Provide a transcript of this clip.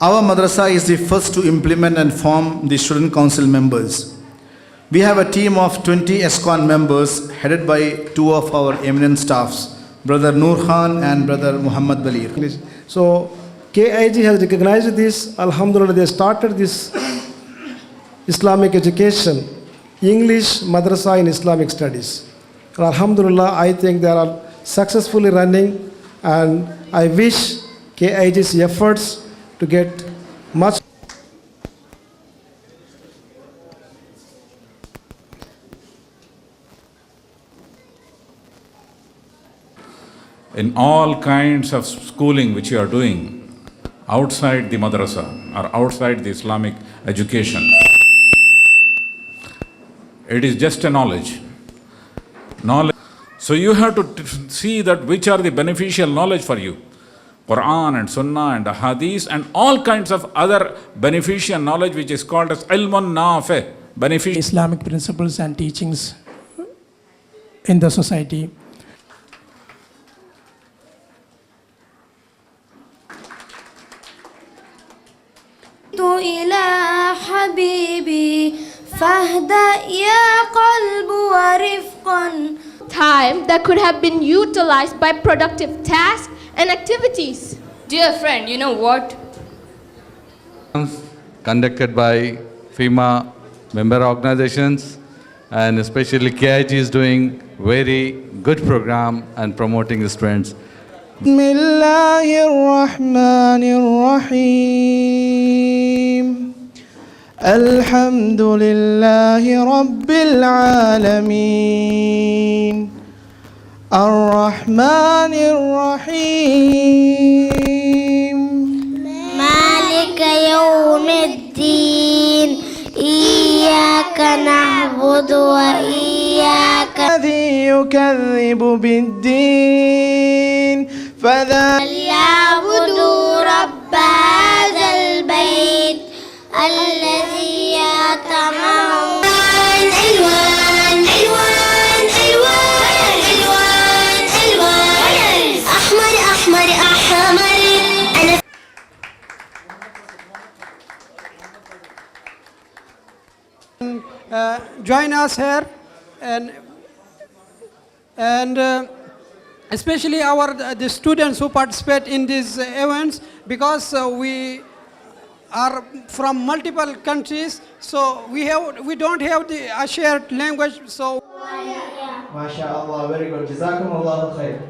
Our madrasa is the first to implement and form the student council members. We have a team of 20 ESCON members headed by two of our eminent staffs, Brother Noor Khan and Brother Muhammad Balir. So KIG has recognized this. Alhamdulillah, they started this Islamic education, English Madrasa in Islamic studies. And Alhamdulillah, I think they are successfully running, and I wish KIG's efforts to get much. In all kinds of schooling which you are doing outside the madrasa or outside the Islamic education, it is just a knowledge. So you have to see that which are the beneficial knowledge for you. Quran and Sunnah and Hadith and all kinds of other beneficial knowledge which is called as ilmun nafi, beneficial Islamic principles and teachings in the society. إلى حبيبي فاهدأ يا قلب ورفقا. Time that could have been utilized by productive tasks and activities. Dear friend, you know what? Conducted by FEMA member organizations, and especially KIG is doing very good program and promoting the students. بسم الله الرحمن الرحيم الحمد لله رب العالمين الرحمن الرحيم مالك يوم الدين إياك نعبد وإياك الذي يكذب بالدين فليعبدوا رب هذا البيت الذي يطعمهم. ألوان ألوان ألوان ألوان ألوان أحمر أحمر أحمر. Join us here, and especially the students who participate in these events, because we are from multiple countries, so we don't have a shared language. So MashaAllah, very good. Jazakumullahu khair.